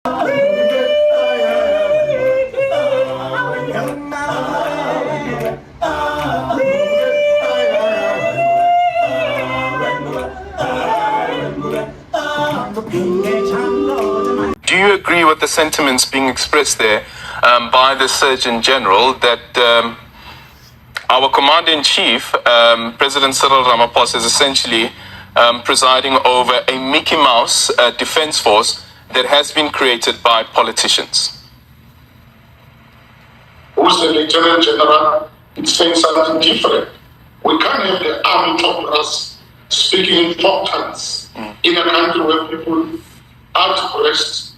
Do you agree with the sentiments being expressed there by the Surgeon General that our Commander-in-Chief, President Cyril Ramaphosa, is essentially presiding over a Mickey Mouse defense force that has been created by politicians? Who's the Lieutenant General? It's saying something different. We can't have the army talk to us speaking in folk tongues in a country where people are depressed.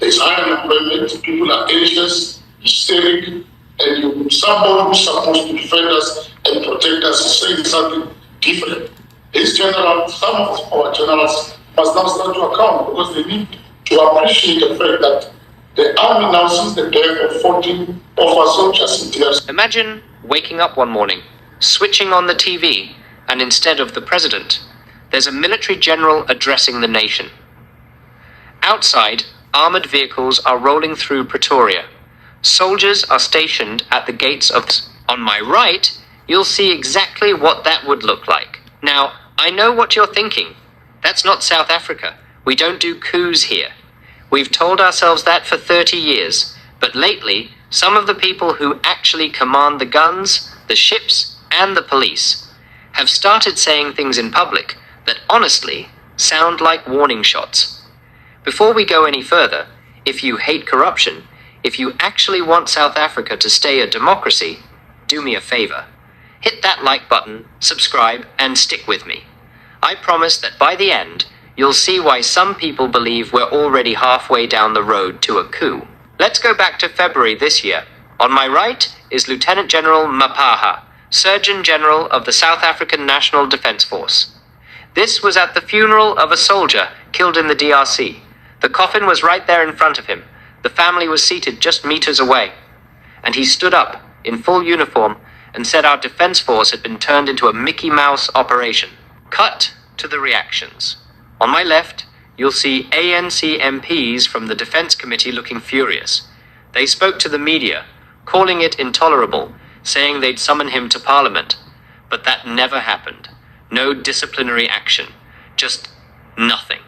There's high unemployment, people are anxious, hysteric, and somebody who's supposed to defend us and protect us is saying something different. These generals, some of our generals must now start to account because they need to appreciate the fact that the army now sees the death of 14 of our soldiers in tears. Imagine waking up one morning, switching on the TV, and instead of the president, there's a military general addressing the nation. Outside, armored vehicles are rolling through Pretoria. Soldiers are stationed at the gates of... On my right, you'll see exactly what that would look like. Now, I know what you're thinking. That's not South Africa. We don't do coups here. We've told ourselves that for 30 years. But lately, some of the people who actually command the guns, the ships, and the police have started saying things in public that honestly sound like warning shots. Before we go any further, if you hate corruption, if you actually want South Africa to stay a democracy, do me a favor. Hit that like button, subscribe, and stick with me. I promise that by the end, you'll see why some people believe we're already halfway down the road to a coup. Let's go back to February this year. On my right is Lieutenant General Mapaha, Surgeon General of the South African National Defence Force. This was at the funeral of a soldier killed in the DRC. The coffin was right there in front of him. The family was seated just meters away. And he stood up, in full uniform, and said our defense force had been turned into a Mickey Mouse operation. Cut to the reactions. On my left, you'll see ANC MPs from the Defense Committee looking furious. They spoke to the media, calling it intolerable, saying they'd summon him to Parliament. But that never happened. No disciplinary action. Just nothing.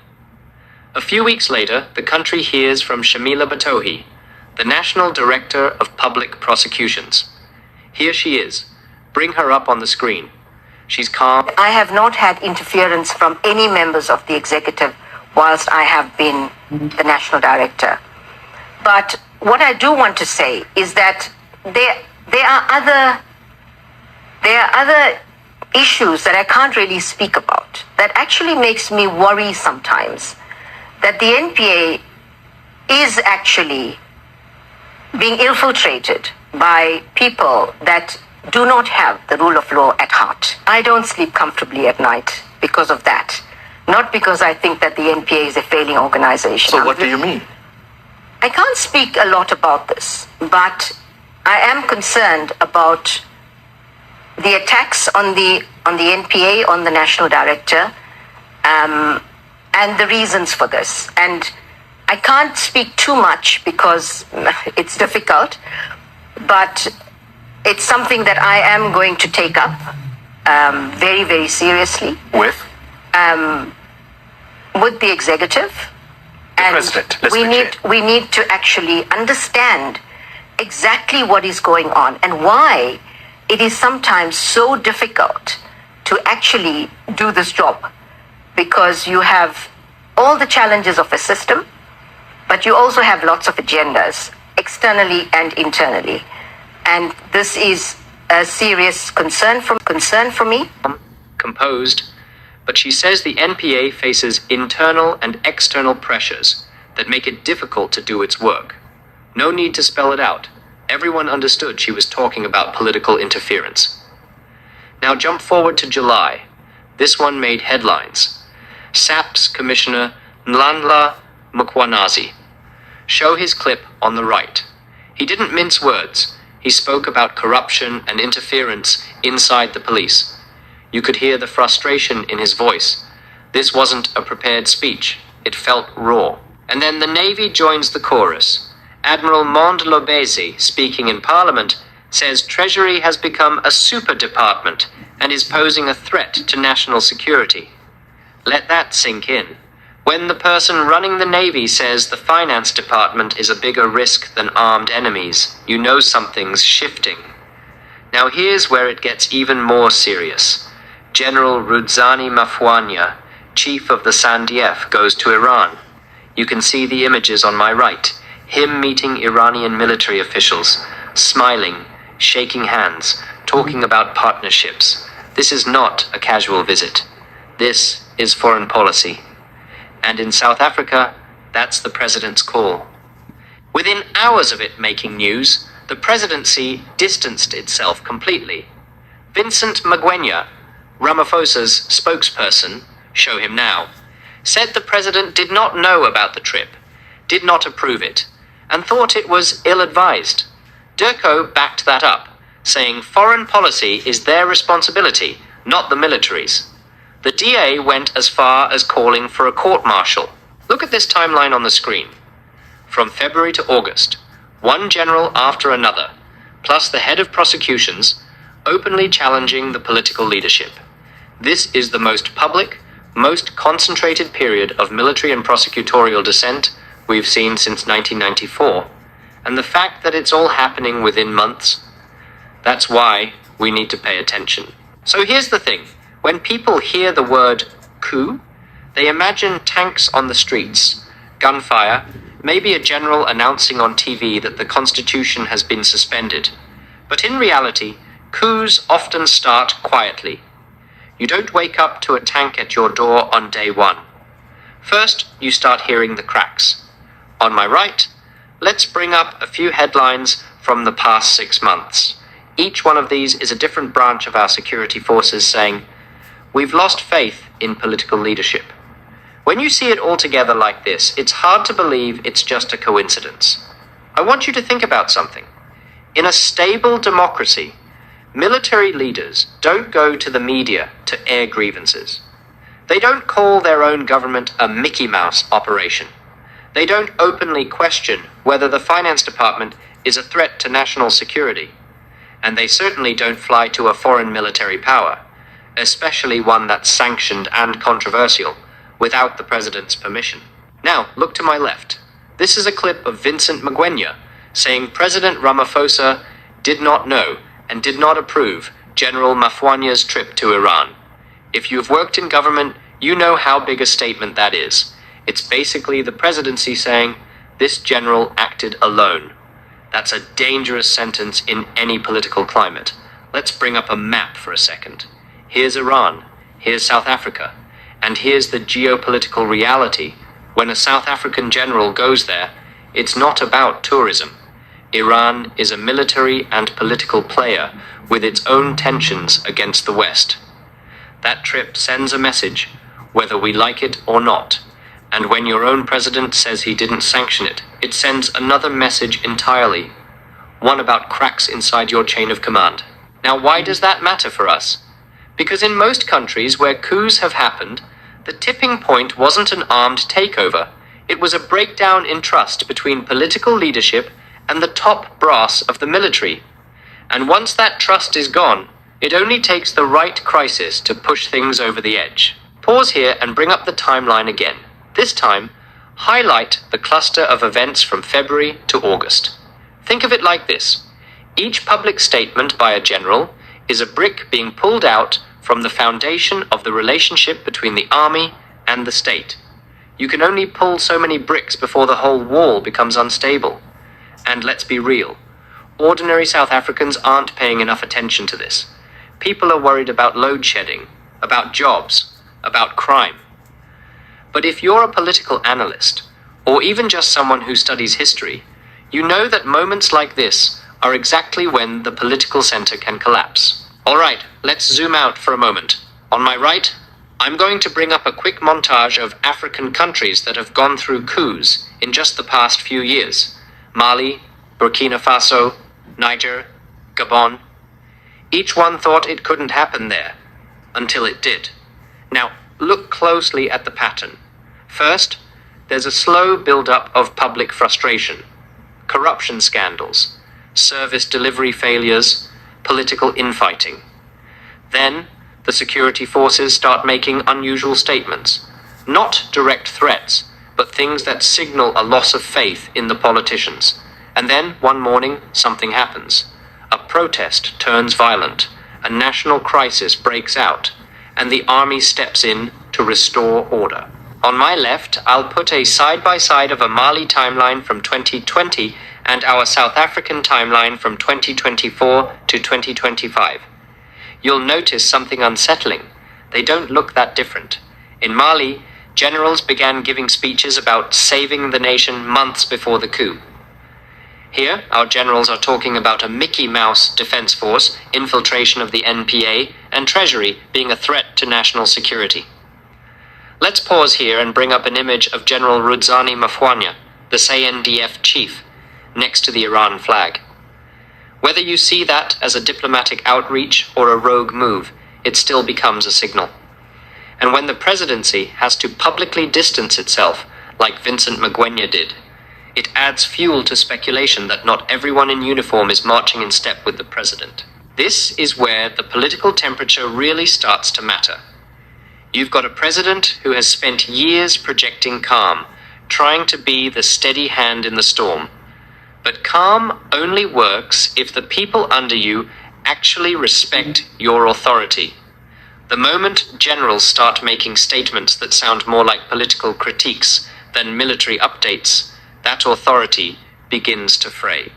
A few weeks later, the country hears from Shamila Batohi, the National Director of Public Prosecutions. Here she is. Bring her up on the screen. She's calm. I have not had interference from any members of the executive whilst I have been the National Director. But what I do want to say is that there are other issues that I can't really speak about that actually makes me worry sometimes that the NPA is actually being infiltrated by people that do not have the rule of law at heart. I don't sleep comfortably at night because of that. Not because I think that the NPA is a failing organization. So what do you mean? I can't speak a lot about this, but I am concerned about the attacks on the NPA, on the National Director, and the reasons for this. And I can't speak too much because it's difficult, but it's something that I am going to take up very, very seriously. With? With the executive. The president. We need to actually understand exactly what is going on and why it is sometimes so difficult to actually do this job, because you have all the challenges of a system, but you also have lots of agendas externally and internally. And this is a serious concern for me. Composed, but she says the NPA faces internal and external pressures that make it difficult to do its work. No need to spell it out. Everyone understood she was talking about political interference. Now jump forward to July. This one made headlines. SAP's Commissioner Nhlanhla Mkhwanazi. Show his clip on the right. He didn't mince words. He spoke about corruption and interference inside the police. You could hear the frustration in his voice. This wasn't a prepared speech. It felt raw. And then the Navy joins the chorus. Admiral Mond Lobezi, speaking in Parliament, says Treasury has become a super department and is posing a threat to national security. Let that sink in. When the person running the Navy says the finance department is a bigger risk than armed enemies, you know something's shifting. Now here's where it gets even more serious. General Rudzani Mafwanya, chief of the SANDF, goes to Iran. You can see the images on my right. Him meeting Iranian military officials, smiling, shaking hands, talking about partnerships. This is not a casual visit. This is foreign policy. And in South Africa, that's the president's call. Within hours of it making news, the presidency distanced itself completely. Vincent Magwenya, Ramaphosa's spokesperson, show him now, said the president did not know about the trip, did not approve it, and thought it was ill-advised. Durko backed that up, saying foreign policy is their responsibility, not the military's. The DA went as far as calling for a court-martial. Look at this timeline on the screen. From February to August, one general after another, plus the head of prosecutions, openly challenging the political leadership. This is the most public, most concentrated period of military and prosecutorial dissent we've seen since 1994. And the fact that it's all happening within months, that's why we need to pay attention. So here's the thing. When people hear the word coup, they imagine tanks on the streets, gunfire, maybe a general announcing on TV that the Constitution has been suspended. But in reality, coups often start quietly. You don't wake up to a tank at your door on day one. First, you start hearing the cracks. On my right, let's bring up a few headlines from the past 6 months. Each one of these is a different branch of our security forces saying, "We've lost faith in political leadership." When you see it all together like this, it's hard to believe it's just a coincidence. I want you to think about something. In a stable democracy, military leaders don't go to the media to air grievances. They don't call their own government a Mickey Mouse operation. They don't openly question whether the finance department is a threat to national security. And they certainly don't fly to a foreign military power, especially one that's sanctioned and controversial, without the president's permission. Now, look to my left. This is a clip of Vincent Magwenya saying President Ramaphosa did not know and did not approve General Mafwanya's trip to Iran. If you've worked in government, you know how big a statement that is. It's basically the presidency saying, this general acted alone. That's a dangerous sentence in any political climate. Let's bring up a map for a second. Here's Iran, here's South Africa, and here's the geopolitical reality. When a South African general goes there, it's not about tourism. Iran is a military and political player with its own tensions against the West. That trip sends a message, whether we like it or not. And when your own president says he didn't sanction it, it sends another message entirely, one about cracks inside your chain of command. Now, why does that matter for us? Because in most countries where coups have happened, the tipping point wasn't an armed takeover. It was a breakdown in trust between political leadership and the top brass of the military. And once that trust is gone, it only takes the right crisis to push things over the edge. Pause here and bring up the timeline again. This time, highlight the cluster of events from February to August. Think of it like this. Each public statement by a general is a brick being pulled out from the foundation of the relationship between the army and the state. You can only pull so many bricks before the whole wall becomes unstable. And let's be real, ordinary South Africans aren't paying enough attention to this. People are worried about load shedding, about jobs, about crime. But if you're a political analyst, or even just someone who studies history, you know that moments like this are exactly when the political center can collapse. All right, let's zoom out for a moment. On my right, I'm going to bring up a quick montage of African countries that have gone through coups in just the past few years. Mali, Burkina Faso, Niger, Gabon. Each one thought it couldn't happen there, until it did. Now, look closely at the pattern. First, there's a slow build-up of public frustration, corruption scandals, service delivery failures, political infighting. Then, the security forces start making unusual statements, not direct threats, but things that signal a loss of faith in the politicians. And then, one morning, something happens. A protest turns violent, a national crisis breaks out, and the army steps in to restore order. On my left, I'll put a side-by-side of a Mali timeline from 2020 and our South African timeline from 2024 to 2025. You'll notice something unsettling. They don't look that different. In Mali, generals began giving speeches about saving the nation months before the coup. Here, our generals are talking about a Mickey Mouse defense force, infiltration of the NPA, and treasury being a threat to national security. Let's pause here and bring up an image of General Rudzani Mafwanya, the SANDF chief, next to the Iran flag. Whether you see that as a diplomatic outreach or a rogue move, it still becomes a signal. And when the presidency has to publicly distance itself, like Vincent Magwenya did, it adds fuel to speculation that not everyone in uniform is marching in step with the president. This is where the political temperature really starts to matter. You've got a president who has spent years projecting calm, trying to be the steady hand in the storm. But calm only works if the people under you actually respect your authority. The moment generals start making statements that sound more like political critiques than military updates, that authority begins to fray.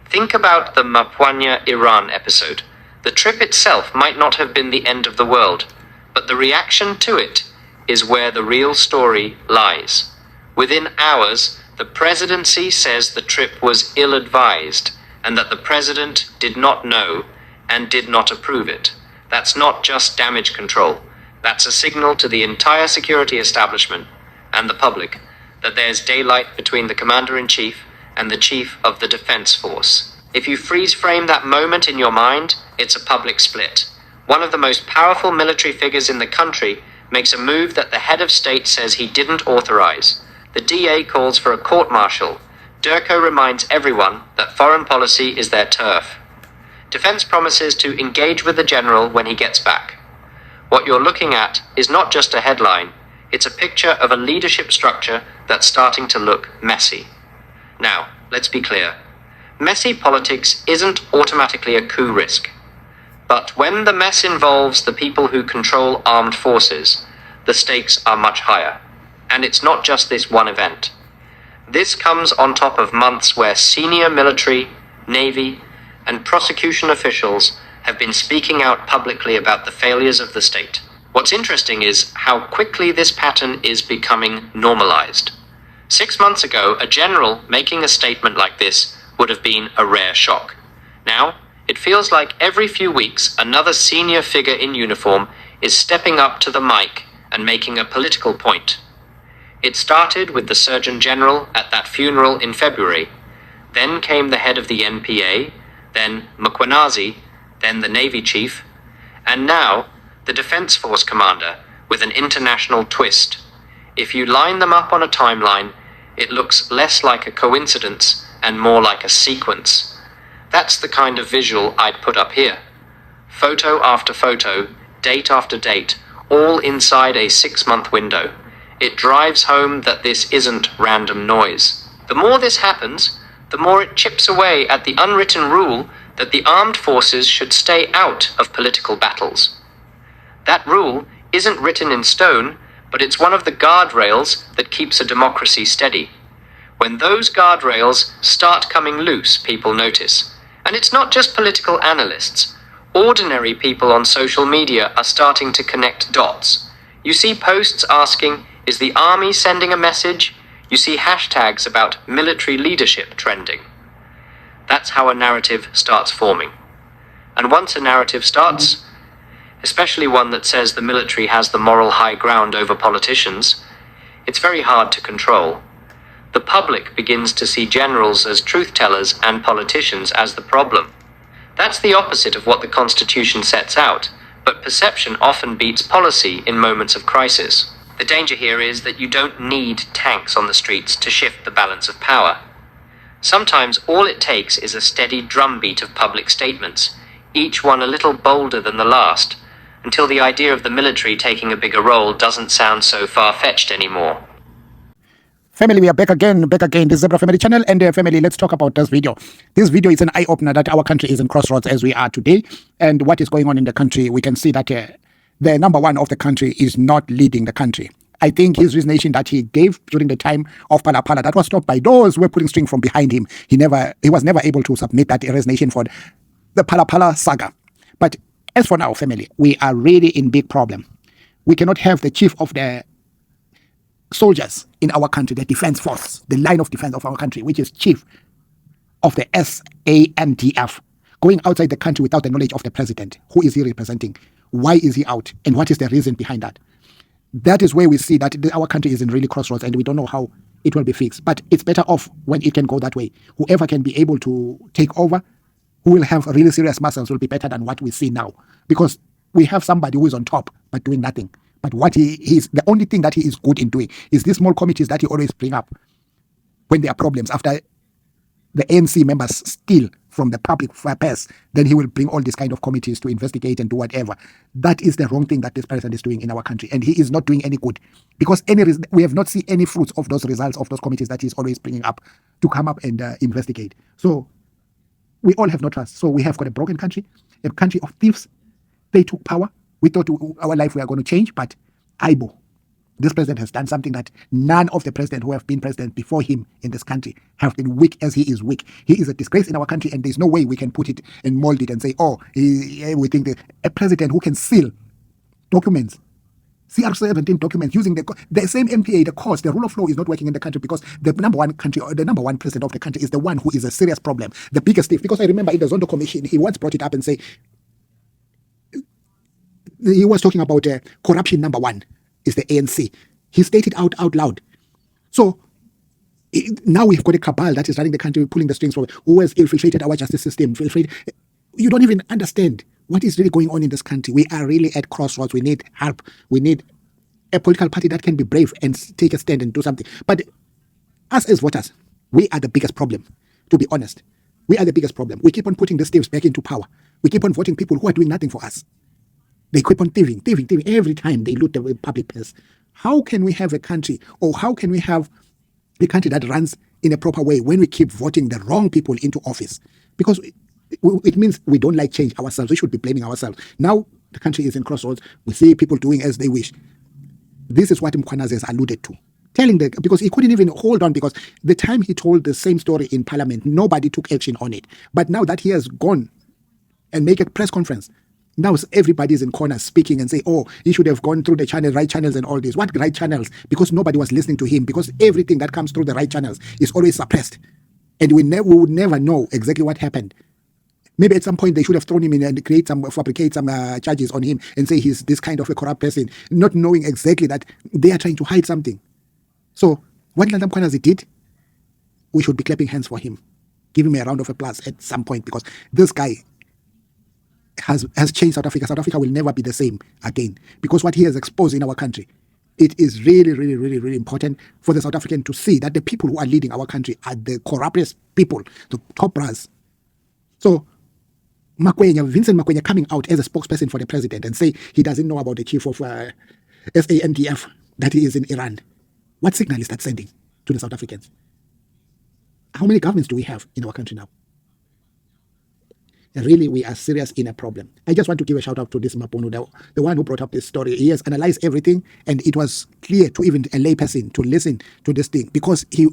Think about the Mapwanya Iran episode. The trip itself might not have been the end of the world, but the reaction to it is where the real story lies. Within hours, the presidency says the trip was ill-advised and that the president did not know and did not approve it. That's not just damage control. That's a signal to the entire security establishment and the public that there's daylight between the commander-in-chief and the chief of the defense force. If you freeze frame that moment in your mind, it's a public split. One of the most powerful military figures in the country makes a move that the head of state says he didn't authorize. The DA calls for a court-martial. Durko reminds everyone that foreign policy is their turf. Defense promises to engage with the general when he gets back. What you're looking at is not just a headline, it's a picture of a leadership structure that's starting to look messy. Now, let's be clear. Messy politics isn't automatically a coup risk. But when the mess involves the people who control armed forces, the stakes are much higher. And it's not just this one event. This comes on top of months where senior military, navy, and prosecution officials have been speaking out publicly about the failures of the state. What's interesting is how quickly this pattern is becoming normalized. 6 months ago, a general making a statement like this would have been a rare shock. Now, it feels like every few weeks another senior figure in uniform is stepping up to the mic and making a political point. It started with the Surgeon General at that funeral in February. Then came the head of the NPA, then Mkwenazi, then the Navy Chief, and now the Defense Force Commander with an international twist. If you line them up on a timeline, it looks less like a coincidence and more like a sequence. That's the kind of visual I'd put up here. Photo after photo, date after date, all inside a 6-month window. It drives home that this isn't random noise. The more this happens, the more it chips away at the unwritten rule that the armed forces should stay out of political battles. That rule isn't written in stone, but it's one of the guardrails that keeps a democracy steady. When those guardrails start coming loose, people notice. And it's not just political analysts. Ordinary people on social media are starting to connect dots. You see posts asking, is the army sending a message? You see hashtags about military leadership trending. That's how a narrative starts forming. And once a narrative starts, especially one that says the military has the moral high ground over politicians, it's very hard to control. The public begins to see generals as truth-tellers and politicians as the problem. That's the opposite of what the Constitution sets out, but perception often beats policy in moments of crisis. The danger here is that you don't need tanks on the streets to shift the balance of power. Sometimes all it takes is a steady drumbeat of public statements, each one a little bolder than the last, until the idea of the military taking a bigger role doesn't sound so far-fetched anymore. Family, we are back again. This is Zebra Family Channel, and family, let's talk about this video. This video is an eye-opener that our country is in crossroads as we are today, and what is going on in the country. We can see that the number one of the country is not leading the country. I think his resignation that he gave during the time of Palapala, that was stopped by those who were pulling string from behind him. He was never able to submit that resignation for the Palapala saga. But as for now, family, we are really in big problem. We cannot have the chief of the soldiers in our country, the defense force, the line of defense of our country, which is chief of the SANDF, going outside the country without the knowledge of the president. Who is he representing? Why is he out? And what is the reason behind that? That is where we see that our country is in really crossroads and we don't know how it will be fixed. But it's better off when it can go that way. Whoever can be able to take over, who will have really serious muscles, will be better than what we see now. Because we have somebody who is on top but doing nothing. But what he is, the only thing that he is good in doing is these small committees that he always bring up when there are problems. After the ANC members steal from the public purse, then he will bring all these kind of committees to investigate and do whatever. That is the wrong thing that this person is doing in our country, and he is not doing any good, because we have not seen any fruits of those results of those committees that he's always bringing up to come up and investigate. So we all have no trust. So we have got a broken country, a country of thieves. They took power. We thought our life we are going to change, but aibo. This president has done something that none of the presidents who have been president before him in this country have been weak as he is weak. He is a disgrace in our country, and there's no way we can put it and mold it and say, we think that a president who can seal documents, CR17 documents, using the same MPA, the courts, the rule of law is not working in the country, because the number one president of the country is the one who is a serious problem, the biggest thief. Because I remember in the Zondo Commission, he once brought it up and say, he was talking about corruption number one is the ANC. He stated out loud. So now we've got a cabal that is running the country, pulling the strings from who has infiltrated our justice system. You don't even understand what is really going on in this country. We are really at crossroads. We need help. We need a political party that can be brave and take a stand and do something. But us as voters, we are the biggest problem, to be honest. We are the biggest problem. We keep on putting the thieves back into power. We keep on voting people who are doing nothing for us. They keep on thieving every time they loot the public purse. How can we have a country, or how can we have a country that runs in a proper way when we keep voting the wrong people into office? Because it means we don't like change ourselves. We should be blaming ourselves. Now the country is in crossroads. We see people doing as they wish. This is what Mkhwanazi has alluded to. Because he couldn't even hold on, because the time he told the same story in Parliament, nobody took action on it. But now that he has gone and make a press conference, now everybody's in corners speaking and say, he should have gone through the right channels and all this. What right channels? Because nobody was listening to him, because everything that comes through the right channels is always suppressed. And we would never know exactly what happened. Maybe at some point they should have thrown him in and fabricate some charges on him and say he's this kind of a corrupt person, not knowing exactly that they are trying to hide something. So what Ndlam Mkhwanazi did, we should be clapping hands for him. Give him a round of applause at some point, because this guy has changed South Africa. South Africa will never be the same again, because what he has exposed in our country, it is really, really, really, really important for the South African to see that the people who are leading our country are the corruptest people, the top brass. So Vincent Makwenya coming out as a spokesperson for the president and say he doesn't know about the chief of SANDF, that he is in Iran. What signal is that sending to the South Africans? How many governments do we have in our country now? Really, we are serious in a problem. I just want to give a shout out to this Mapono, the one who brought up this story. He has analyzed everything, and it was clear to even a layperson to listen to this thing, because he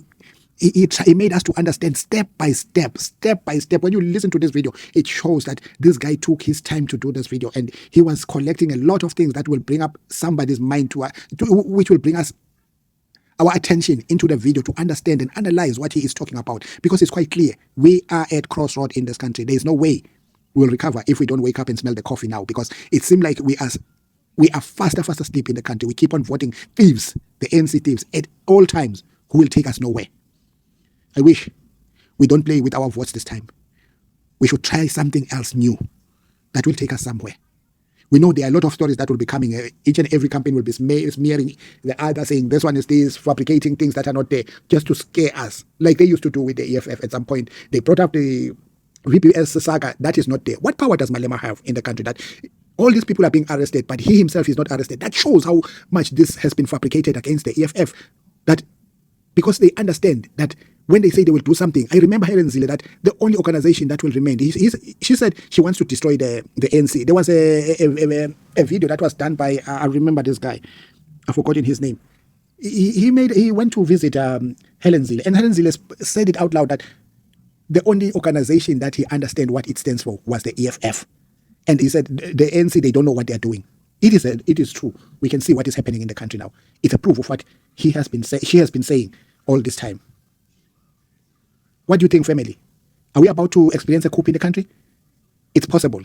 made us to understand step by step. When you listen to this video, it shows that this guy took his time to do this video, and he was collecting a lot of things that will bring up somebody's mind which will bring us our attention into the video to understand and analyze what he is talking about, because it's quite clear. We are at crossroad in this country. There is no way we'll recover if we don't wake up and smell the coffee now, because it seems like we are fast asleep in the country. We keep on voting thieves, the ANC thieves, at all times, who will take us nowhere. I wish we don't play with our votes this time. We should try something else new that will take us somewhere. We know there are a lot of stories that will be coming. Each and every campaign will be smearing the other, saying this one is this, fabricating things that are not there, just to scare us, like they used to do with the EFF at some point. They brought up the VPS saga. That is not there. What power does Malema have in the country that all these people are being arrested, but he himself is not arrested? That shows how much this has been fabricated against the EFF. That because they understand that when they say they will do something, I remember Helen Zille that the only organization that will remain, she said she wants to destroy the ANC. There was a video that was done by, I remember this guy, I've forgotten his name. He went to visit Helen Zille, and Helen Zille said it out loud that the only organization that he understand what it stands for was the EFF. And he said the ANC, they don't know what they're doing. It is true. We can see what is happening in the country now. It's a proof of what she has been saying all this time. What do you think, family? Are we about to experience a coup in the country? It's possible.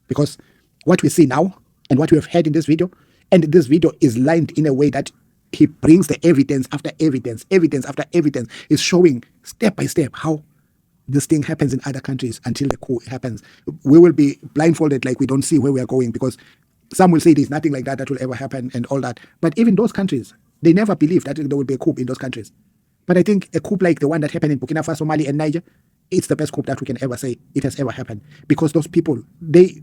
Because what we see now and what we have heard in this video, and this video is lined in a way that he brings the evidence after evidence after evidence, is showing step by step how this thing happens in other countries until the coup happens. We will be blindfolded like we don't see where we are going, because some will say there's nothing like that will ever happen and all that. But even those countries, they never believed that there will be a coup in those countries. But I think a coup like the one that happened in Burkina Faso, Mali, and Niger, it's the best coup that we can ever say it has ever happened. Because those people, they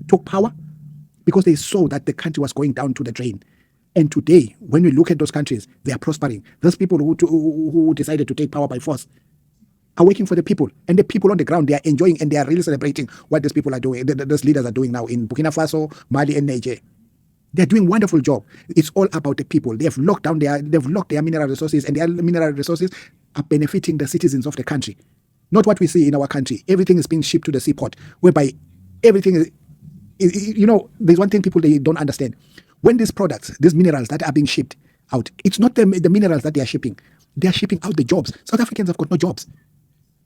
took power because they saw that the country was going down to the drain. And today, when we look at those countries, they are prospering. Those people who decided to take power by force are working for the people. And the people on the ground, they are enjoying and they are really celebrating what these people are doing, those leaders are doing now in Burkina Faso, Mali, and Niger. They're doing a wonderful job. It's all about the people. They've locked their mineral resources, and their mineral resources are benefiting the citizens of the country. Not what we see in our country. Everything is being shipped to the seaport, whereby everything is, there's one thing people, they don't understand. When these products, these minerals that are being shipped out, it's not the minerals that they are shipping. They are shipping out the jobs. South Africans have got no jobs.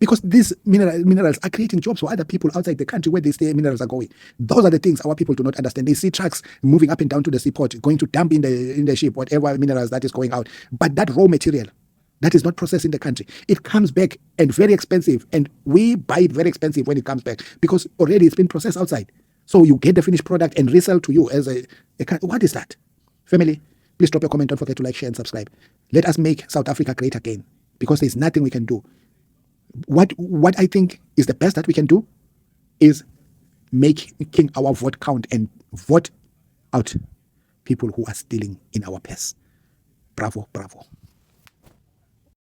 Because these minerals are creating jobs for other people outside the country where these minerals are going. Those are the things our people do not understand. They see trucks moving up and down to the seaport, going to dump in the ship, whatever minerals that is going out. But that raw material, that is not processed in the country. It comes back and very expensive. And we buy it very expensive when it comes back because already it's been processed outside. So you get the finished product and resell to you as a what is that? Family, please drop your comment. Don't forget to like, share, and subscribe. Let us make South Africa great again, because there's nothing we can do. What I think is the best that we can do is making our vote count and vote out people who are stealing in our purse. Bravo, bravo.